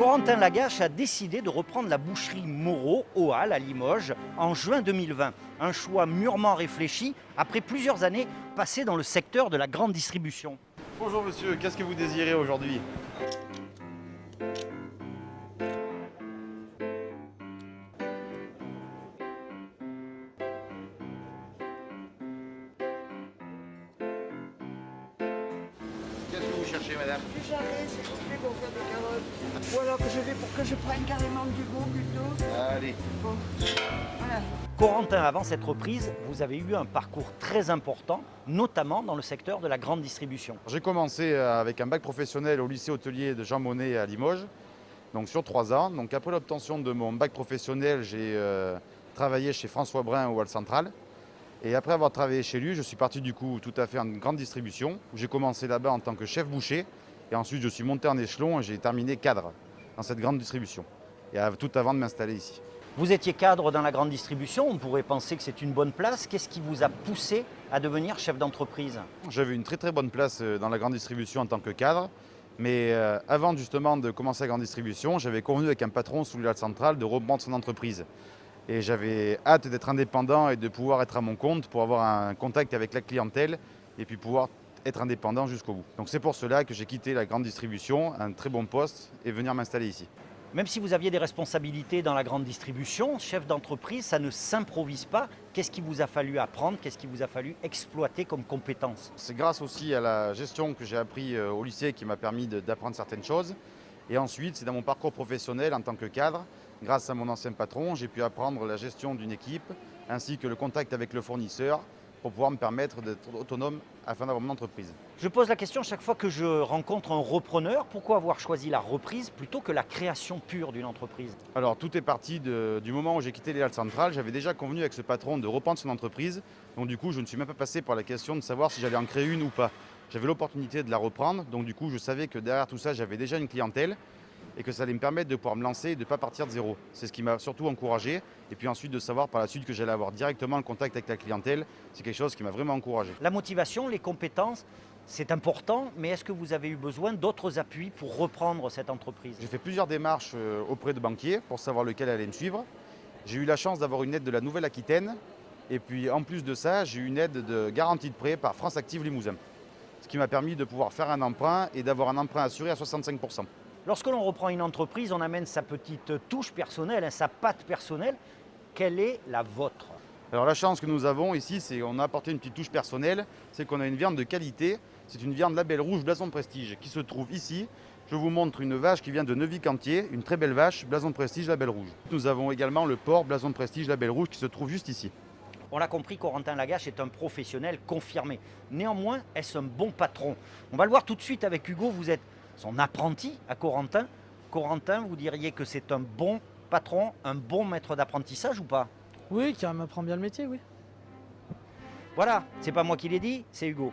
Corentin Lagache a décidé de reprendre la boucherie Moreau aux Halles à Limoges en juin 2020. Un choix mûrement réfléchi après plusieurs années passées dans le secteur de la grande distribution. Bonjour monsieur, qu'est-ce que vous désirez aujourd'hui? Qu'est-ce que vous cherchez madame? Du jarret, s'il vous plaît, pour faire des carottes. Ou alors que je vais pour que je prenne carrément du goût plutôt. Allez. Bon, voilà. Corentin, avant cette reprise, vous avez eu un parcours très important, notamment dans le secteur de la grande distribution. J'ai commencé avec un bac professionnel au lycée hôtelier de Jean Monnet à Limoges, donc sur 3 ans. Donc après l'obtention de mon bac professionnel, j'ai travaillé chez François Brun au Hall Central. Et après avoir travaillé chez lui, je suis parti du coup tout à fait en grande distribution, où j'ai commencé là-bas en tant que chef boucher. Et ensuite, je suis monté en échelon et j'ai terminé cadre dans cette grande distribution, et tout avant de m'installer ici. Vous étiez cadre dans la grande distribution, on pourrait penser que c'est une bonne place. Qu'est-ce qui vous a poussé à devenir chef d'entreprise? J'avais une très très bonne place dans la grande distribution en tant que cadre, mais avant justement de commencer la grande distribution, j'avais convenu avec un patron sous le Hall Central de reprendre son entreprise. Et j'avais hâte d'être indépendant et de pouvoir être à mon compte pour avoir un contact avec la clientèle et puis pouvoir être indépendant jusqu'au bout. Donc c'est pour cela que j'ai quitté la grande distribution, un très bon poste, et venir m'installer ici. Même si vous aviez des responsabilités dans la grande distribution, chef d'entreprise, ça ne s'improvise pas. Qu'est-ce qui vous a fallu apprendre? Qu'est-ce qui vous a fallu exploiter comme compétences? C'est grâce aussi à la gestion que j'ai appris au lycée qui m'a permis d'apprendre certaines choses. Et ensuite, c'est dans mon parcours professionnel en tant que cadre, grâce à mon ancien patron, j'ai pu apprendre la gestion d'une équipe ainsi que le contact avec le fournisseur pour pouvoir me permettre d'être autonome afin d'avoir mon entreprise. Je pose la question chaque fois que je rencontre un repreneur, pourquoi avoir choisi la reprise plutôt que la création pure d'une entreprise? Alors tout est parti du moment où j'ai quitté les Halles Centrales. J'avais déjà convenu avec ce patron de reprendre son entreprise. Donc du coup, je ne suis même pas passé par la question de savoir si j'allais en créer une ou pas. J'avais l'opportunité de la reprendre. Donc du coup, je savais que derrière tout ça, j'avais déjà une clientèle et que ça allait me permettre de pouvoir me lancer et de ne pas partir de zéro. C'est ce qui m'a surtout encouragé. Et puis ensuite de savoir par la suite que j'allais avoir directement le contact avec la clientèle, c'est quelque chose qui m'a vraiment encouragé. La motivation, les compétences, c'est important, mais est-ce que vous avez eu besoin d'autres appuis pour reprendre cette entreprise? J'ai fait plusieurs démarches auprès de banquiers pour savoir lequel allait me suivre. J'ai eu la chance d'avoir une aide de la Nouvelle-Aquitaine. Et puis en plus de ça, j'ai eu une aide de garantie de prêt par France Active Limousin. Ce qui m'a permis de pouvoir faire un emprunt et d'avoir un emprunt assuré à 65%. Lorsque l'on reprend une entreprise, on amène sa petite touche personnelle, sa patte personnelle. Quelle est la vôtre? Alors la chance que nous avons ici, c'est qu'on a apporté une petite touche personnelle, c'est qu'on a une viande de qualité. C'est une viande label rouge Blason Prestige qui se trouve ici. Je vous montre une vache qui vient de Neuvy-Cantier, une très belle vache, Blason Prestige label rouge. Nous avons également le porc Blason Prestige label rouge qui se trouve juste ici. On l'a compris, Corentin Lagache est un professionnel confirmé. Néanmoins, est-ce un bon patron? On va le voir tout de suite avec Hugo, vous êtes son apprenti à Corentin. Corentin, vous diriez que c'est un bon patron, un bon maître d'apprentissage ou pas? Oui, car elle m'apprend bien le métier, oui. Voilà, c'est pas moi qui l'ai dit, c'est Hugo.